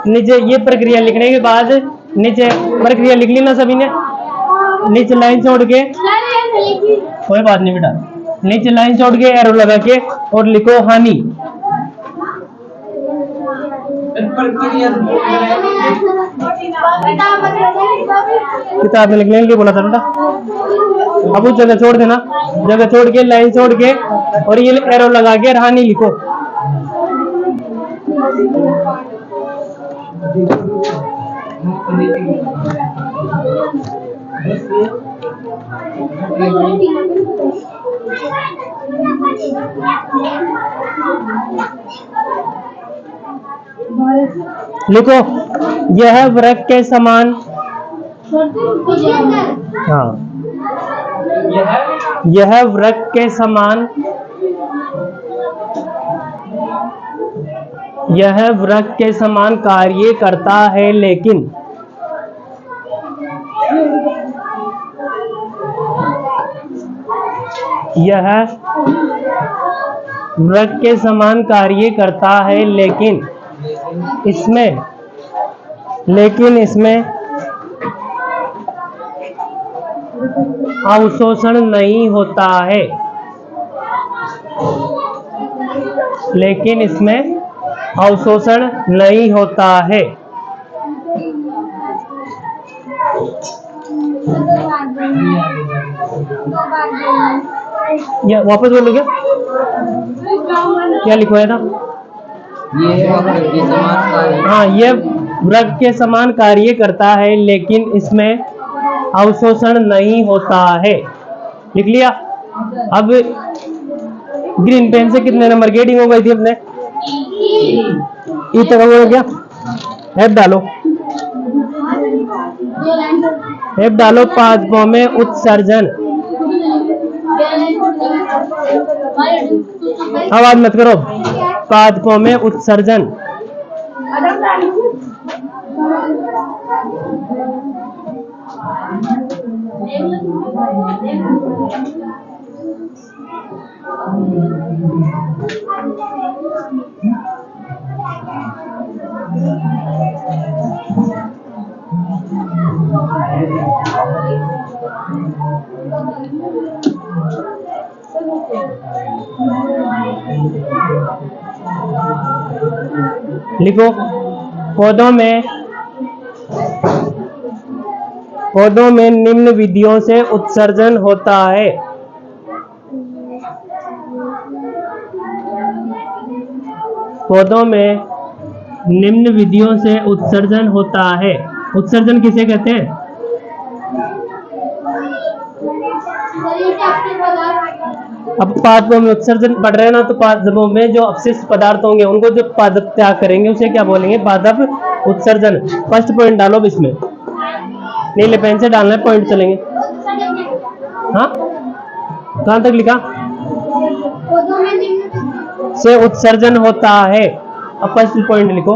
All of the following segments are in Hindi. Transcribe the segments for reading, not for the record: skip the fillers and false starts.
नीचे ये प्रक्रिया लिखने के बाद नीचे प्रक्रिया लिख ली ना सभी ने। नीचे लाइन छोड़ के, कोई बात नहीं बेटा, नीचे लाइन छोड़ के एरो लगा के और लिखो हानि। किताब में लिखने के लिए बोला था बेटा। अब उस जगह छोड़ देना, जगह छोड़ के लाइन छोड़ के और ये एरो लगा के हानि लिखो। लिखो यह वृक्ष के समान, हाँ, यह वृक्ष के समान, यह वृक्ष के समान कार्य करता है, लेकिन यह वृक्ष के समान कार्य करता है, लेकिन इसमें अवशोषण नहीं होता है, लेकिन इसमें अवशोषण नहीं होता है। या वापस बोलो क्या लिखवाया था? हाँ, ये वृक्ष के समान कार्य करता है, लेकिन इसमें अवशोषण नहीं होता है। लिख लिया। अब ग्रीन पेन से कितने नंबर की हेडिंग हो गई थी अपने? इतना हो गया। एफ डालो, एफ डालो। पादपों में उत्सर्जन, आवाज मत करो। पादपों में उत्सर्जन, लिखो पौधों में निम्न विधियों से उत्सर्जन होता है। पौधों में निम्न विधियों से उत्सर्जन होता है। उत्सर्जन किसे कहते हैं? अब पादपों में उत्सर्जन बढ़ रहे हैं ना, तो पादपों में जो अपशिष्ट पदार्थ होंगे उनको जो पादप त्याग करेंगे उसे क्या बोलेंगे? पादप उत्सर्जन। फर्स्ट पॉइंट डालो इसमें, नीले पेन से डालना है, पॉइंट चलेंगे। हाँ, कहां तक लिखा? से उत्सर्जन होता है। अब फर्स्ट पॉइंट लिखो,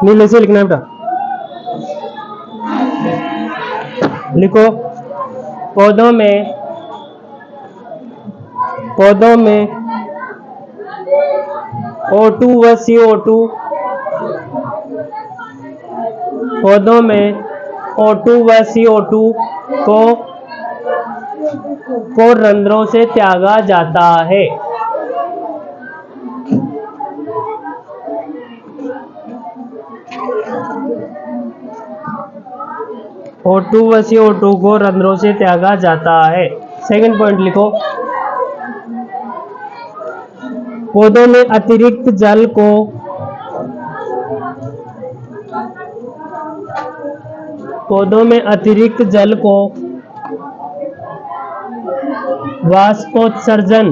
नीले से लिखना है बेटा। लिखो पौधों में O2 व CO2, पौधों में O2 व CO2 को रंध्रों से त्यागा जाता है। O2 व CO2 को रंध्रों से त्यागा जाता है। सेकंड पॉइंट लिखो, पौधों में अतिरिक्त जल को वाष्पोत्सर्जन,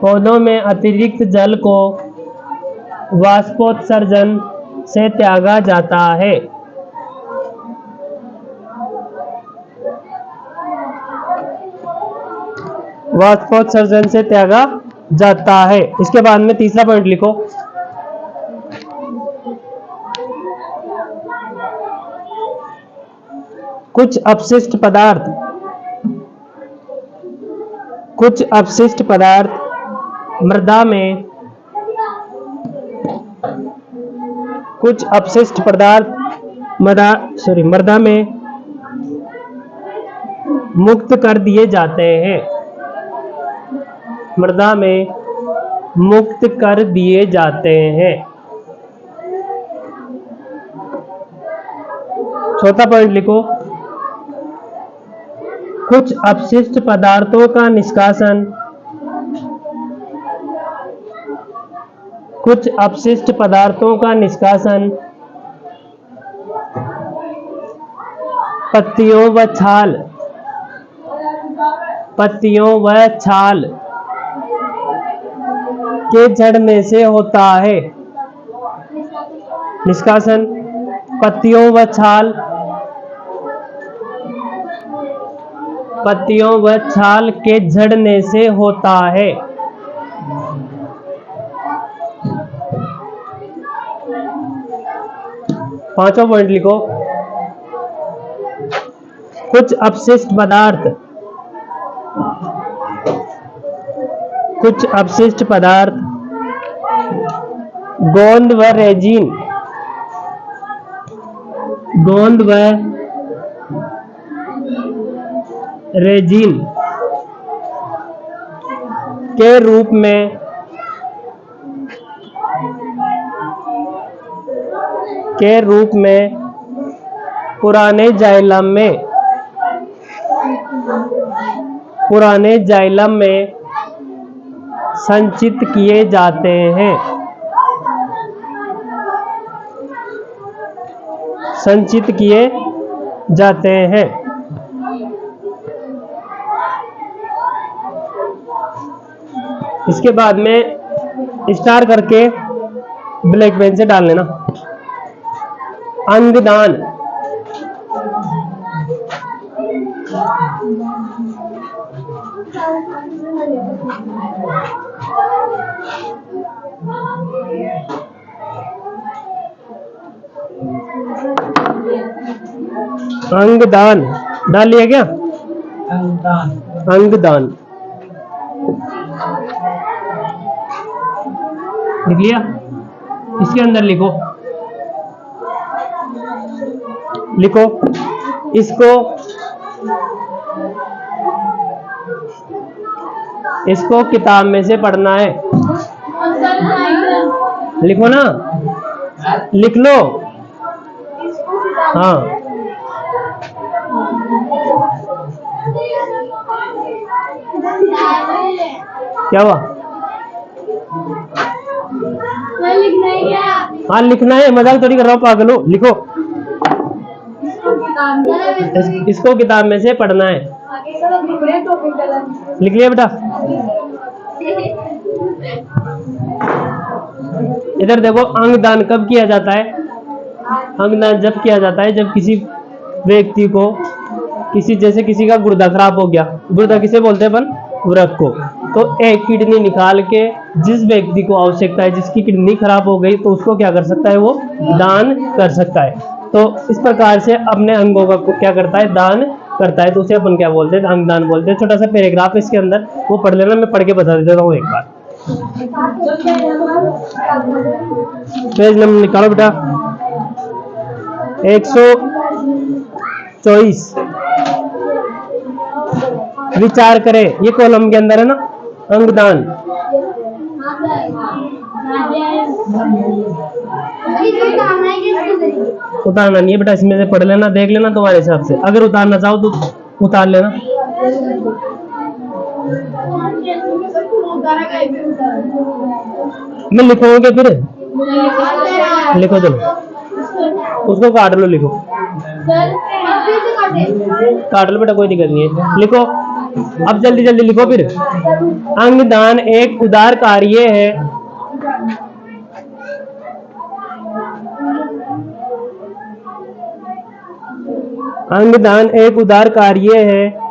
पौधों में अतिरिक्त जल को वाष्पोत्सर्जन से त्यागा जाता है। वाष्पोत्सर्जन से त्यागा जाता है। इसके बाद में तीसरा पॉइंट लिखो, कुछ अपशिष्ट पदार्थ मृदा में मृदा में मुक्त कर दिए जाते हैं। मृदा में मुक्त कर दिए जाते हैं। चौथा पॉइंट लिखो, कुछ अपशिष्ट पदार्थों का निष्कासन पत्तियों व छाल के झड़ने से होता है। निष्कासन पत्तियों व छाल के झड़ने से होता है। पांचवा पॉइंट लिखो, कुछ अपशिष्ट पदार्थ गोंद व रेजिन के रूप में पुराने जाइलम में संचित किए जाते हैं। इसके बाद में स्टार करके ब्लैक पेन से डाल लेना। अंगदान डाल लिया क्या? अंगदान लिख लिया। इसके अंदर लिखो इसको किताब में से पढ़ना है। लिखो ना, लिख लो। हाँ, क्या हुआ? हाँ लिखना है, मजाक थोड़ी कर रहा हूँ, पागल हो। लिखो, इसको किताब में से पढ़ना है। लिख लिया बेटा? इधर देखो, अंगदान कब किया जाता है? अंगदान जब किया जाता है जब किसी व्यक्ति को किसी का गुर्दा खराब हो गया। गुर्दा किसे बोलते हैं अपन? वृक्क को। तो एक किडनी निकाल के जिस व्यक्ति को आवश्यकता है, जिसकी किडनी खराब हो गई, तो उसको क्या कर सकता है? वो दान कर सकता है। तो इस प्रकार से अपने अंगों का क्या करता है? दान करता है। तो उसे अपन क्या बोलते हैं? अंगदान बोलते हैं। छोटा सा पैराग्राफ इसके अंदर, वो पढ़ लेना, मैं पढ़ के बता देता हूँ एक बार। पेज नंबर निकालो बेटा, 124। विचार करें, ये कॉलम के अंदर है ना, अंगदान। उतारना नहीं है बेटा, इसमें से पढ़ लेना, देख लेना तुम्हारे हिसाब से। अगर उतारना चाहो तो उतार लेना। मैं लिखोगे फिर? लिखो चलो, उसको काट लो। लिखो, काट लो बेटा, कोई दिक्कत नहीं है। लिखो, अब जल्दी जल्दी लिखो फिर। अंगदान एक उदार कार्य है। अंगदान एक उदार कार्य है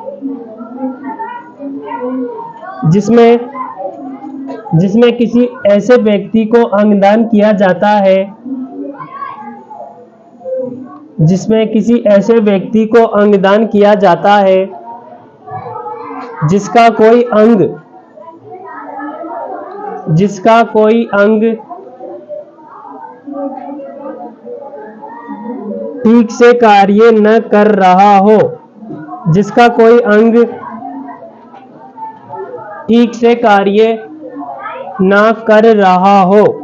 जिसमें किसी ऐसे व्यक्ति को अंगदान किया जाता है जिसमें किसी ऐसे व्यक्ति को अंगदान किया जाता है जिसका कोई अंग ठीक से कार्य न कर रहा हो, जिसका कोई अंग ठीक से कार्य न कर रहा हो।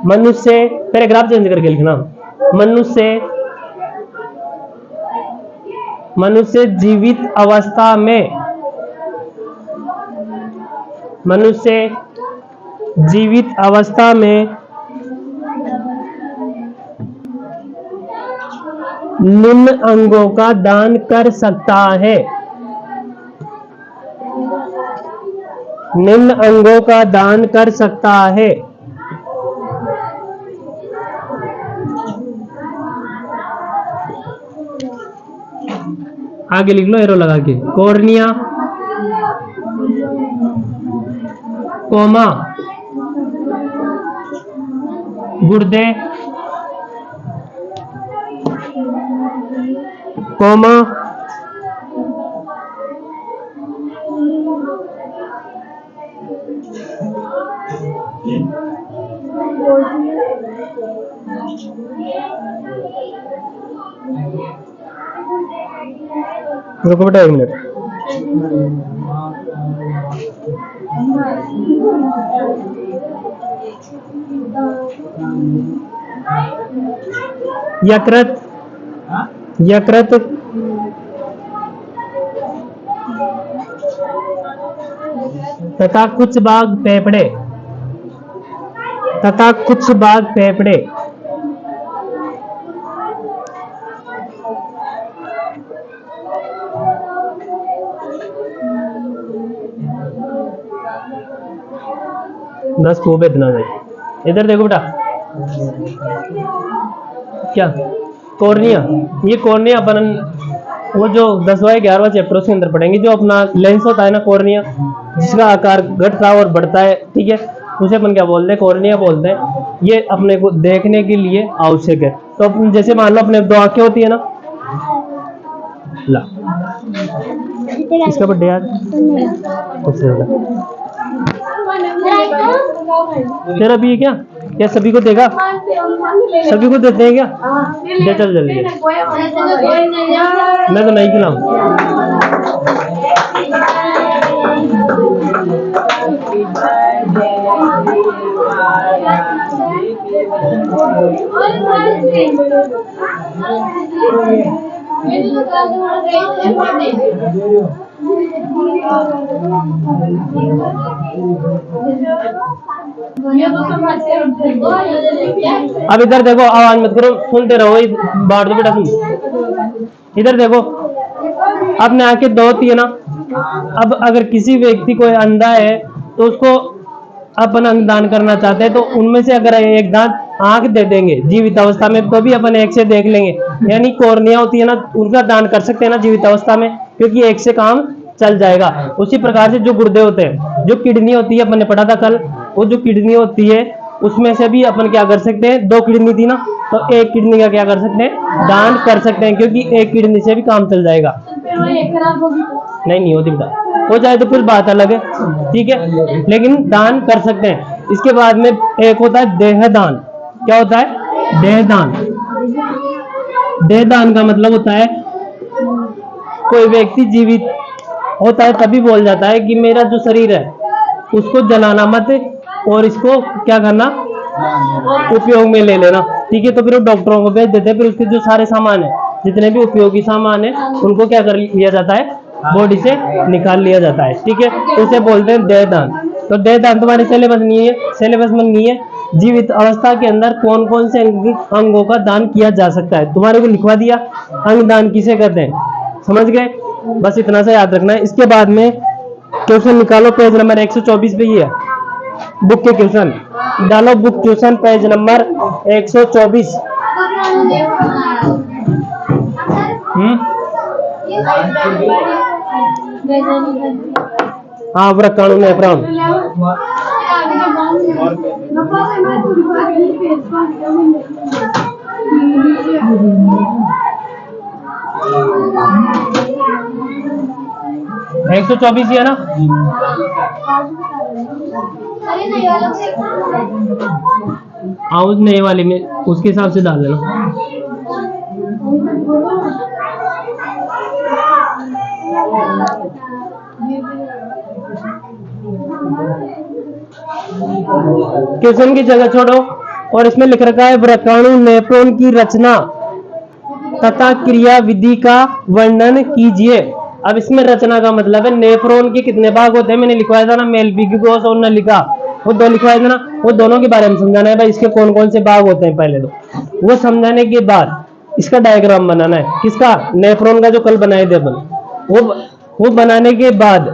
मनुष्य, पैराग्राफ चेंज करके लिखना, मनुष्य जीवित अवस्था में निम्न अंगों का दान कर सकता है। निम्न अंगों का दान कर सकता है। आगे लिख लो एरो लगा के, कॉर्निया, कोमा, गुर्दे, कोमा, रुको बेटा 1 मिनट। यकृत, तथा कुछ भाग फेफड़े, 10 खूब इतना नहीं। इधर देखो बेटा, क्या कॉर्निया, ये कॉर्निया अपन वो जो 10वां 11वां चैप्टर के अंदर पढ़ेंगे, जो अपना लेंस होता है ना कॉर्निया, जिसका आकार घटता और बढ़ता है, ठीक है, उसे अपन क्या बोलते हैं, कॉर्निया बोलते हैं। ये अपने को देखने के लिए आवश्यक है। तो अपन जैसे मान लो अपने 2 आंखें होती है ना, ला इसका बर्थडे आज तेरा भी है क्या सभी को देगा, सभी को देते हैं क्या? दे चल जल्दी, मैं तो नहीं खिलाऊं। अब इधर देखो, आवाज मत करो, सुनते रहो, बांट दो बेटा तुम। इधर देखो, अपने आंखें 2 होती है ना। अब अगर किसी व्यक्ति को अंधा है तो उसको अपन अंगदान करना चाहते हैं, तो उनमें से अगर एक दांत आंख दे देंगे जीवित अवस्था में, तो भी अपन एक से देख लेंगे। यानी कॉर्निया होती है ना, उनका दान कर सकते हैं ना जीवित अवस्था में, क्योंकि एक से काम चल जाएगा। उसी प्रकार से जो गुर्दे होते हैं, जो किडनी होती है, अपन ने पढ़ा था कल, वो जो किडनी होती है उसमें से भी अपन क्या कर सकते हैं, 2 किडनी थी ना, तो 1 किडनी का क्या कर सकते हैं, दान कर सकते हैं, क्योंकि 1 किडनी से भी काम चल जाएगा। नहीं होती बेटा, हो जाए तो फिर बात अलग है, ठीक है, लेकिन दान कर सकते हैं। इसके बाद में एक होता है देहदान। क्या होता है? देहदान। देहदान का मतलब होता है कोई व्यक्ति जीवित होता है तभी बोल जाता है कि मेरा जो शरीर है उसको जलाना मत, और इसको क्या करना, उपयोग में ले लेना, ठीक है। तो फिर वो डॉक्टरों को भेज देते हैं, फिर उसके जो सारे सामान है, जितने भी उपयोगी सामान है, उनको क्या कर लिया जाता है, बॉडी से निकाल लिया जाता है, ठीक है। तो उसे बोलते हैं देहदान। तो देहदान तुम्हारे सिलेबस में नहीं है। जीवित अवस्था के अंदर कौन कौन से अंगों का दान किया जा सकता है, तुम्हारे को लिखवा दिया। अंगदान किसे कहते हैं, समझ गए, बस इतना सा याद रखना है। इसके बाद में क्वेश्चन निकालो, पेज नंबर 124 पे ही है बुक के क्वेश्चन डालो। Book question page number 124। हाँ व्रकाणु नेफ्रॉन। एक 124 है ना। हाँ उस नए वाले में उसके हिसाब से डाल देना। क्वेश्चन की जगह छोड़ो और इसमें लिख रखा है व्रकाणु नेफ्रॉन की रचना तथा क्रिया विधि का वर्णन कीजिए। अब इसमें रचना का मतलब है नेफ्रॉन के कितने भाग होते हैं, मैंने लिखवाया था ना मेलविगी कोश और नलिका, वो दो लिखवाया था ना, वो दोनों के बारे में समझाना है भाई, इसके कौन कौन से भाग होते हैं पहले तो वो समझाने के बाद इसका डायग्राम बनाना है। किसका? नेफ्रॉन का जो कल बनाए थे अपन, वो बनाने के बाद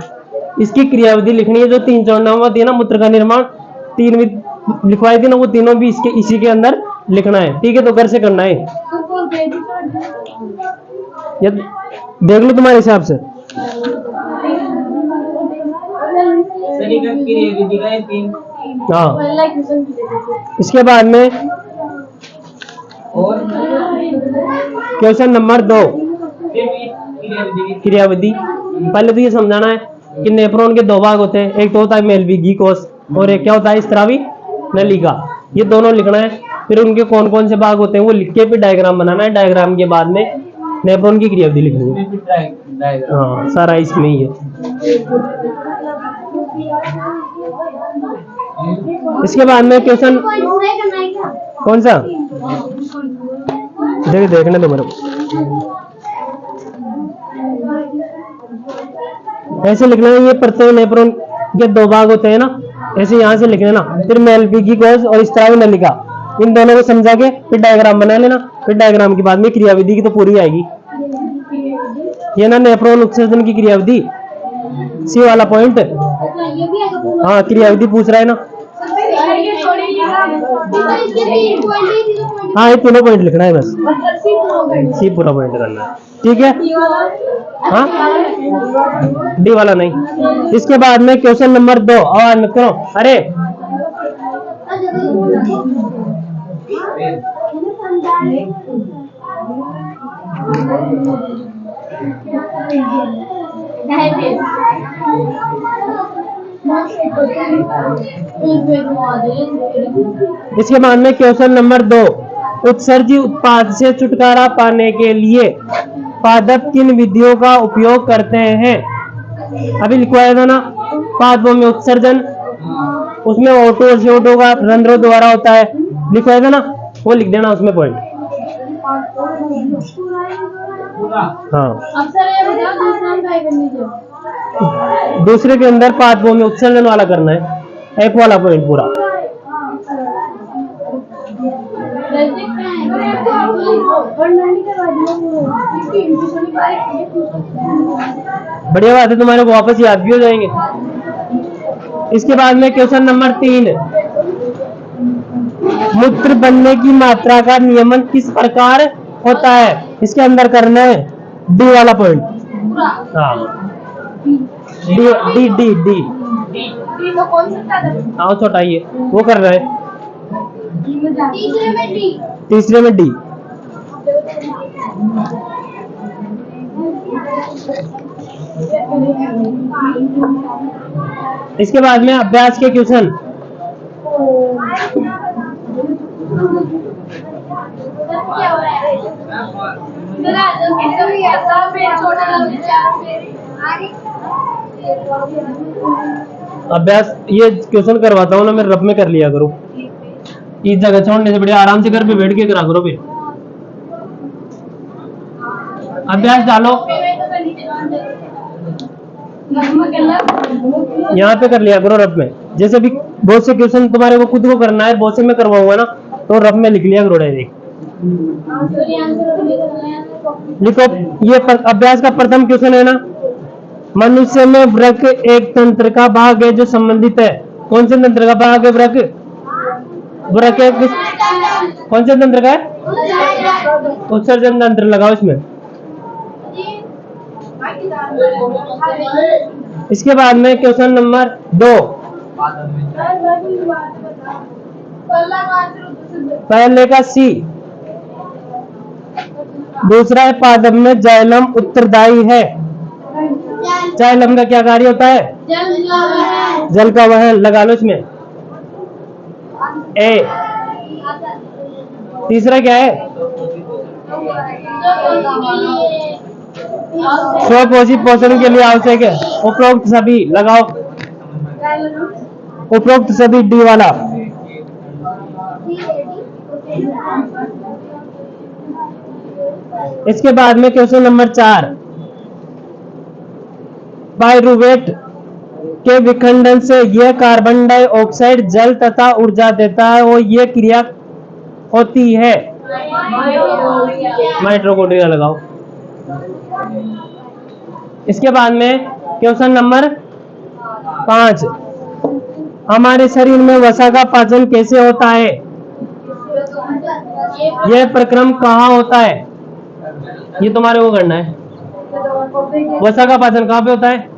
इसकी क्रियाविधि लिखनी है। जो 3 चरणों थी ना मूत्र का निर्माण 3 लिखवाई थी ना, वो तीनों भी इसी के अंदर लिखना है। ठीक है, तो घर से करना है, देख लो तुम्हारे हिसाब से। हाँ इसके बाद में क्वेश्चन नंबर 2 क्रियाविधि। पहले तो ये समझाना है कि नेफ्रॉन के 2 भाग होते हैं, एक तो होता है मेलविगी कोश और एक क्या होता है स्रावी नलिका। ये दोनों लिखना है, फिर उनके कौन कौन से भाग होते हैं वो लिख के फिर डायग्राम बनाना है। डायग्राम के बाद में नेफ्रॉन की क्रियाविधि लिखनी है। हाँ सारा इसमें ही है। इसके बाद में क्वेश्चन कौन सा देखने दो मेरे को। ऐसे लिखना है, ये प्रत्येक नेफ्रॉन के 2 भाग होते हैं ना, ऐसे यहाँ से लिख लेना। फिर मेलविगी कोश और स्रावी नलिका, इन दोनों को समझा के फिर डायग्राम बना लेना। फिर डायग्राम के बाद में क्रियाविधि की तो पूरी आएगी। ये ना नेफ्रॉन उत्सर्जन की क्रियाविधि सी वाला पॉइंट। हाँ क्रियाविधि पूछ रहा है ना। हाँ ये तीनों पॉइंट लिखना है बस, सी पूरा पॉइंट करना है। ठीक है, हाँ डी वाला नहीं। इसके बाद में क्वेश्चन नंबर 2 आवाज मत करो, अरे इसके बाद में क्वेश्चन नंबर 2 उत्सर्जी उत्पाद से छुटकारा पाने के लिए पादप किन विधियों का उपयोग करते हैं। अभी लिखवाया था ना पादपों में उत्सर्जन, उसमें ओटो और CO2 का रंध्रों द्वारा होता है, लिखवाया था ना, वो लिख देना उसमें पॉइंट। हाँ दूसरे के अंदर पादपों में उत्सर्जन वाला करना है, एक वाला पॉइंट पूरा। बढ़िया बात है, तुम्हारे को वापस याद भी हो जाएंगे। इसके बाद में क्वेश्चन नंबर 3 मूत्र बनने की मात्रा का नियमन किस प्रकार होता है, इसके अंदर करना है डी वाला पॉइंट। हाँ डी डी डी हाँ छोटा ही है वो कर रहा है। तीसरे में डी। इसके बाद में अभ्यास के क्वेश्चन। अभ्यास ये क्वेश्चन करवाता हूँ ना मैं, रब में कर लिया करो, इस जगह छोड़ने से बढ़िया आराम से घर पे बैठ के करा करो। फिर अभ्यास डालो, यहाँ पे कर लिया करो रब में। जैसे भी बहुत से क्वेश्चन तुम्हारे को खुद को करना है, बहुत से मैं करवाऊंगा ना, तो रब में लिख लिया करो डायरेक्ट। लिखो, ये अभ्यास का प्रथम क्वेश्चन है ना, मनुष्य में वृक्क एक तंत्र का भाग है जो संबंधित है। कौन से तंत्र का भाग है वृक्क? वृक्क कौन से तंत्र का है? उत्सर्जन तंत्र लगाओ इसमें। इसके बाद में क्वेश्चन नंबर 2, पहले का सी, दूसरा है पादप में जाइलम उत्तरदायी है। जाइलम का क्या कार्य होता है? जल का वहन। लगा लो इसमें ए। तीसरा क्या है? स्वपोषी पोषण के लिए आवश्यक है। उपरोक्त सभी लगाओ, उपरोक्त सभी डी वाला। इसके बाद में क्वेश्चन नंबर 4, पाइरूवेट के विखंडन से यह कार्बन डाइऑक्साइड जल तथा ऊर्जा देता है और यह क्रिया होती है। माइटोकॉन्ड्रिया लगाओ। इसके बाद में क्वेश्चन नंबर 5, हमारे शरीर में वसा का पाचन कैसे होता है? यह प्रक्रम कहाँ होता है? ये तुम्हारे को करना है। वसा का पाचन कहाँ पे होता है?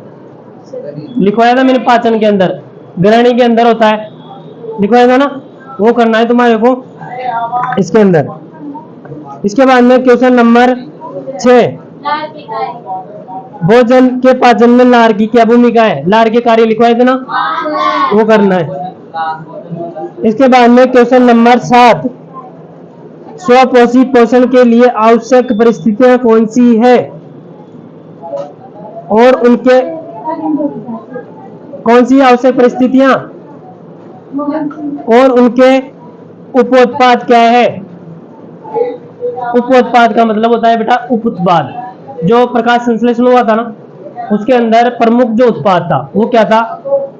लिखवाया था मैंने, पाचन के अंदर, ग्रहणी के अंदर होता है, लिखवाया था ना, वो करना है तुम्हारे को इसके अंदर। इसके बाद में क्वेश्चन नंबर 6, भोजन के पाचन में लार की क्या भूमिका है? लार के कार्य लिखवाए थे ना, वो करना है। इसके बाद में क्वेश्चन नंबर 7, स्वपोषी पोषण के लिए आवश्यक परिस्थितियां कौन सी है और उनके कौन सी आवश्यक परिस्थितियां और उनके उपोत्पाद क्या है? उपोत्पाद का मतलब होता है बेटा उप उत्पाद। जो प्रकाश संश्लेषण हुआ था ना, उसके अंदर प्रमुख जो उत्पाद था वो क्या था?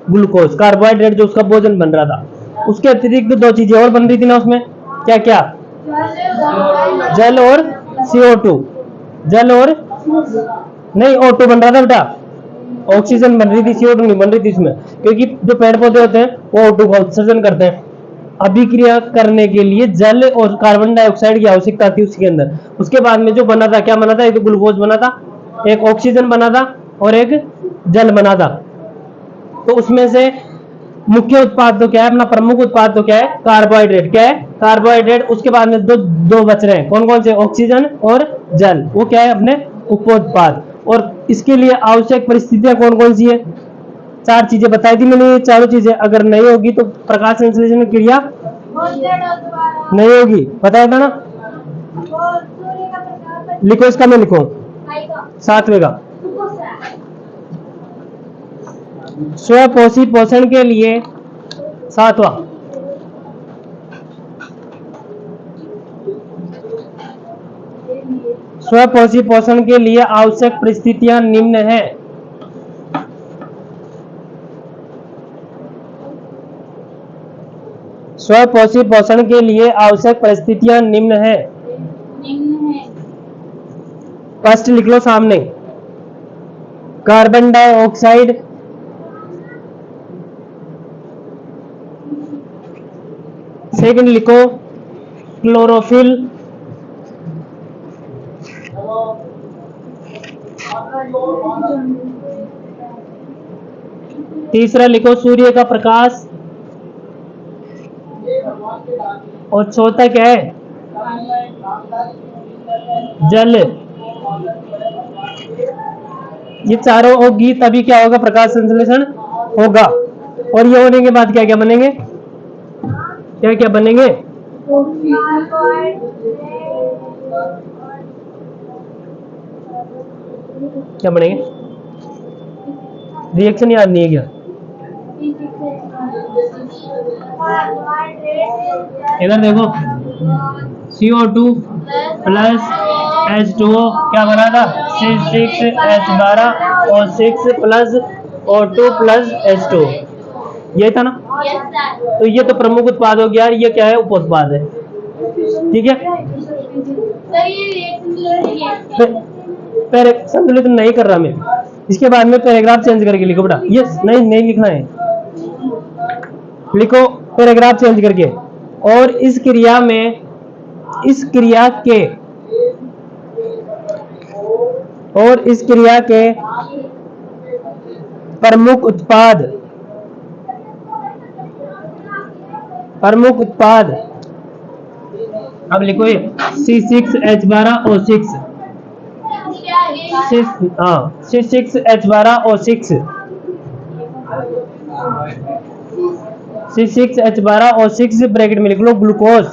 ग्लूकोज, कार्बोहाइड्रेट, जो उसका भोजन बन रहा था। उसके अतिरिक्त 2 चीजें और बन रही थी ना उसमें, क्या क्या? जल और CO2। जल और नहीं, O2 बन रहा था बेटा, ऑक्सीजन बन रही थी, CO2 नहीं बन रही थी इसमें, क्योंकि जो पेड़ पौधे होते हैं वो O2 का उत्सर्जन करते हैं। अभिक्रिया करने के लिए जल और कार्बन डाइऑक्साइड की आवश्यकता थी उसके अंदर। उसके बाद में जो बना था, क्या बना था? एक ग्लूकोज बना था, एक ऑक्सीजन बना था और एक जल बना था। तो उसमें से मुख्य उत्पाद तो क्या है? अपना प्रमुख उत्पाद तो क्या है? कार्बोहाइड्रेट। क्या है? कार्बोहाइड्रेट। उसके बाद में दो बच रहे हैं, कौन कौन से? ऑक्सीजन और जल। वो क्या है? अपने उपोत्पाद। और इसके लिए आवश्यक परिस्थितियां कौन कौन सी है? 4 चीजें बताई थी मैंने। ये चारों चीजें अगर नहीं होगी तो प्रकाश संश्लेषण क्रिया नहीं होगी, बताया था ना। लिखो इसका, मैं लिखो 7वें का। स्वपोषी पोषण के लिए 7वां, स्वपोषी पोषण के लिए आवश्यक परिस्थितियां निम्न है। स्वपोषी पोषण के लिए आवश्यक परिस्थितियां निम्न है। फर्स्ट लिख लो सामने, कार्बन डाइऑक्साइड, सेकंड लिखो क्लोरोफिल, तीसरा लिखो सूर्य का प्रकाश, और चौथा क्या है? जल। ये चारों होगी तभी क्या होगा? प्रकाश संश्लेषण होगा। और ये होने के बाद क्या क्या बनेंगे? क्या क्या बनेंगे? क्या बनेंगे? रिएक्शन याद नहीं है क्या? इधर देखो, CO2 प्लस H2O क्या बना था? C6H12 और 6 प्लस O2 प्लस H2O, ये था ना। तो ये तो प्रमुख उत्पाद हो गया, ये क्या है? उप उत्पाद है। ठीक है, संतुलित नहीं कर रहा मैं। इसके बाद में पैराग्राफ चेंज करके लिखो बेटा। ये नहीं लिखना है, लिखो पैराग्राफ चेंज करके। और इस क्रिया में, इस क्रिया के और इस क्रिया के प्रमुख उत्पाद अब लिखो ये C6H12O6 C6H12O6 C6H12O6 ब्रैकेट में लिख लो ग्लूकोज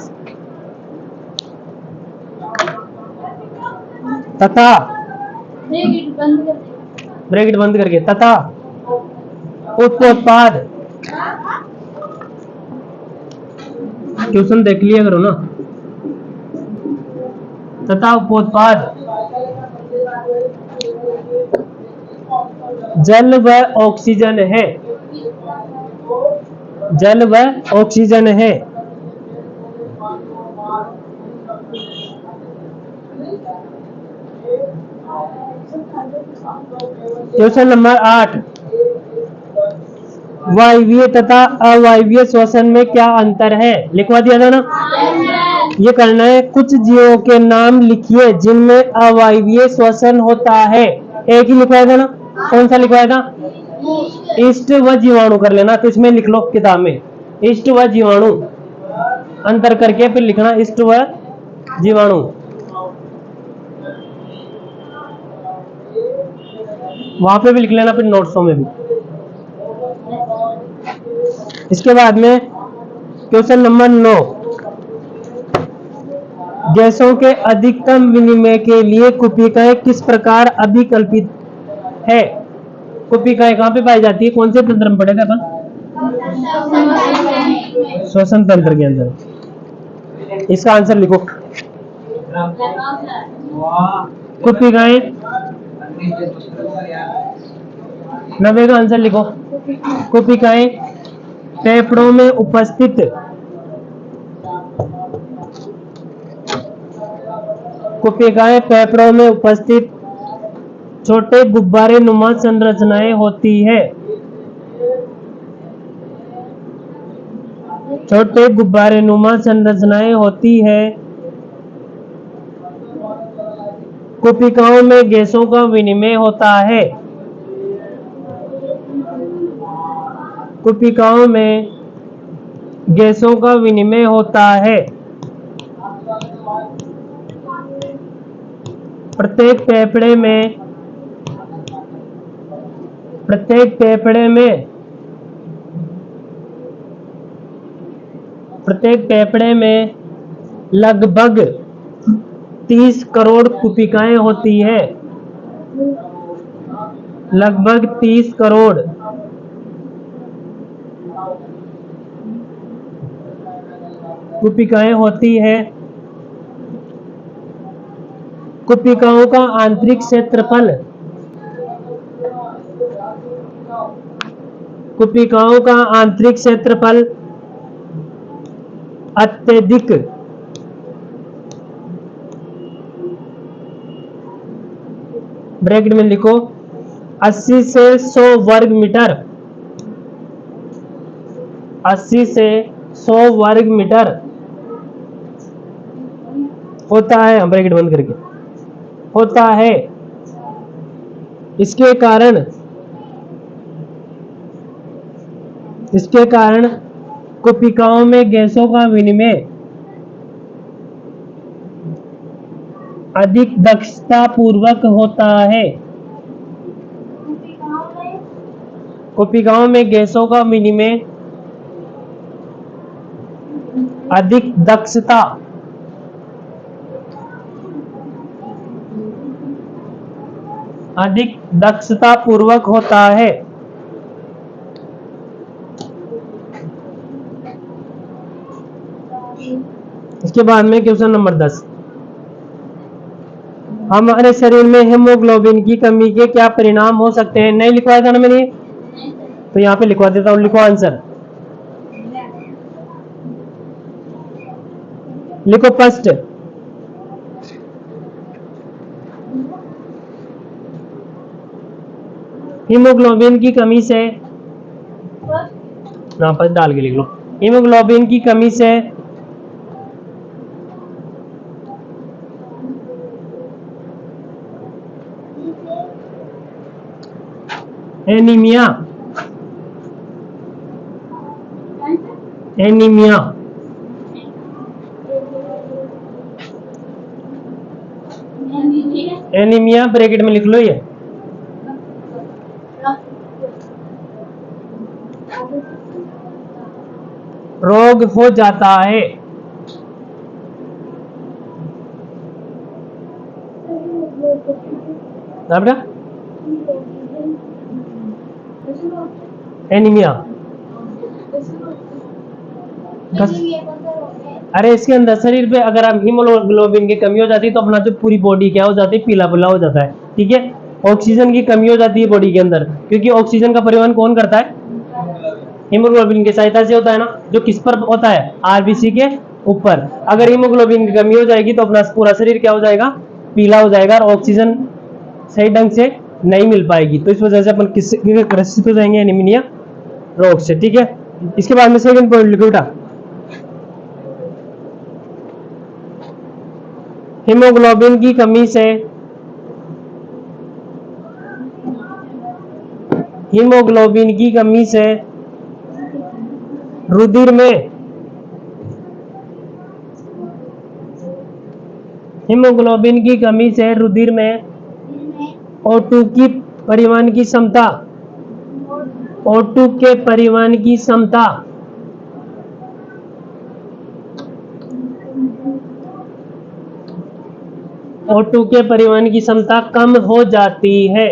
तथा ब्रैकेट बंद करके तथा उपोत्पाद क्वेश्चन देख लिया करो ना। तथा उपोत्पाद जल व ऑक्सीजन है। जल व ऑक्सीजन है। क्वेश्चन नंबर 8, वायवीय तथा अवायवीय श्वसन में क्या अंतर है? लिखवा दिया था ना। ये करना है। कुछ जीवों के नाम लिखिए जिनमें अवायवीय श्वसन होता है। एक ही लिखवाया था ना। कौन सा लिखवाया था? इष्ट व जीवाणु कर लेना। तो इसमें लिख लो किताब में इष्ट व जीवाणु अंतर करके फिर लिखना इष्ट व जीवाणु। वहां पे भी लिख लेना फिर नोट्सों में भी। इसके बाद में क्वेश्चन नंबर 9, गैसों के अधिकतम विनिमय के लिए कुपिकाएं किस प्रकार अभिकल्पित है? कुपिकाएं कहां पे पाई जाती है? कौन से तंत्र में पढ़े थे अपन? श्वसन तंत्र के अंदर। इसका आंसर लिखो। कुपिकाएं 90 का आंसर लिखो। कुपिकाएं फेफड़ों में उपस्थित कुपिकाएं फेफड़ों में उपस्थित छोटे गुब्बारे नुमा संरचनाएं होती है। छोटे गुब्बारे नुमा संरचनाएं होती है। कुपिकाओं में गैसों का विनिमय होता है। कुपिकाओं में गैसों का विनिमय होता है। प्रत्येक फेफड़े में लगभग 30 करोड़ कुपिकाएं होती है। लगभग 30 करोड़ कुपिकाएं होती है। कुपिकाओं का आंतरिक क्षेत्रफल अत्यधिक ब्रैकेट में लिखो 80 से 100 वर्ग मीटर। 80 से 100 वर्ग मीटर होता है। ब्रैकेट बंद करके होता है। इसके कारण कुपिकाओं में गैसों का विनिमय अधिक दक्षता पूर्वक होता है। कुपिकाओं में गैसों का विनिमय अधिक दक्षता पूर्वक होता है। इसके बाद में क्वेश्चन नंबर 10, हमारे शरीर में हीमोग्लोबिन की कमी के क्या परिणाम हो सकते हैं? नहीं लिखवाया था ना मैंने, तो यहाँ पे लिखवा देता हूँ। लिखो आंसर। लिखो फर्स्ट, हीमोग्लोबिन की कमी से, यहाँ पर डाल के लिख लो। हीमोग्लोबिन की कमी से एनीमिया, एनीमिया, एनीमिया ब्रैकेट में लिख लो ये। रोग हो जाता है। बेटा एनीमिया, अरे इसके अंदर शरीर पे अगर आप हीमोग्लोबिन की कमी हो जाती है तो अपना जो पूरी बॉडी क्या हो जाती है, पीला पीला हो जाता है। ठीक है, ऑक्सीजन की कमी हो जाती है बॉडी के अंदर, क्योंकि ऑक्सीजन का परिवहन कौन करता है? हीमोग्लोबिन की सहायता से होता है ना, जो किस पर होता है? आरबीसी के ऊपर। अगर हीमोग्लोबिन की कमी हो जाएगी तो अपना पूरा शरीर क्या हो जाएगा? पीला हो जाएगा और ऑक्सीजन सही ढंग से नहीं मिल पाएगी। तो इस वजह से अपन किससे ग्रसित हो जाएंगे? एनीमिया रोग से। ठीक है, इसके बाद में सेकंड पॉइंट लिखो बेटा, हीमोग्लोबिन की कमी से, हीमोग्लोबिन की कमी से रुधिर में, हीमोग्लोबिन की कमी से रुधिर में O2 की परिवहन की क्षमता, O2 के परिवहन की क्षमता O2 के परिवहन की क्षमता कम हो जाती है।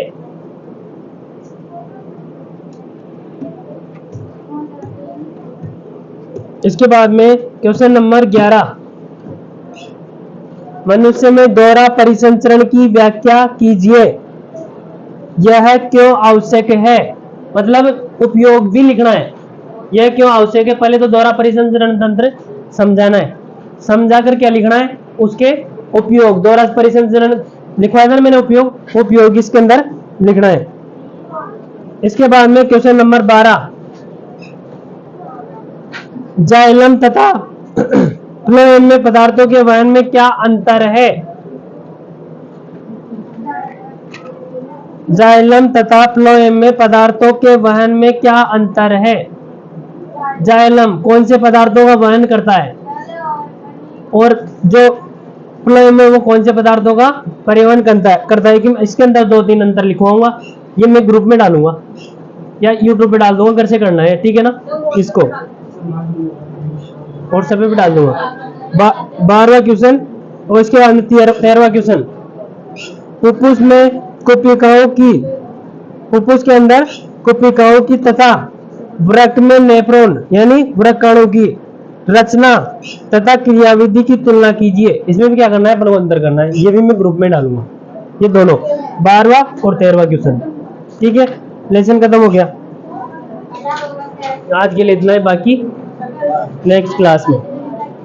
इसके बाद में क्वेश्चन नंबर 11, मनुष्य में दोहरा परिसंचरण की व्याख्या कीजिए, यह क्यों आवश्यक है? मतलब उपयोग भी लिखना है, यह क्यों आवश्यक है। पहले तो दोहरा परिसंचरण तंत्र समझाना है, समझाकर क्या लिखना है? उसके उपयोग। दोहरा परिसंचरण लिखवाया था ना मैंने, उपयोग इसके अंदर लिखना है। इसके बाद में क्वेश्चन नंबर 12, जाइलम तथा फ्लोएम में पदार्थों के वहन में क्या अंतर है? जाइलम तथा फ्लोएम में पदार्थों के वहन में क्या अंतर है? जाइलम कौन से पदार्थों का वहन करता है और जो फ्लोएम में वो कौन से पदार्थों का परिवहन करता है। कि इसके अंदर 2-3 अंतर लिखवाऊंगा, ये मैं ग्रुप में डालूंगा या यूट्यूब पे डाल दूंगा, घर से करना है। ठीक है ना, इसको और सब पे डाल दूंगा। 12वां क्वेश्चन और इसके बाद में 13वां क्वेश्चन, फुफ्फुस में कोशिकाओं की, फुफ्फुस के अंदर कोशिकाओं की तथा वृक्क में नेफ्रॉन यानी वृक्काणु की रचना तथा क्रियाविधि की तुलना कीजिए। इसमें भी क्या करना है? अपन को अंतर करना है। ये भी मैं ग्रुप में डालूंगा, ये दोनों 12वां और 13वां क्वेश्चन। ठीक है, लेसन खत्म हो गया। आज के लिए इतना ही, बाकी नेक्स्ट क्लास में।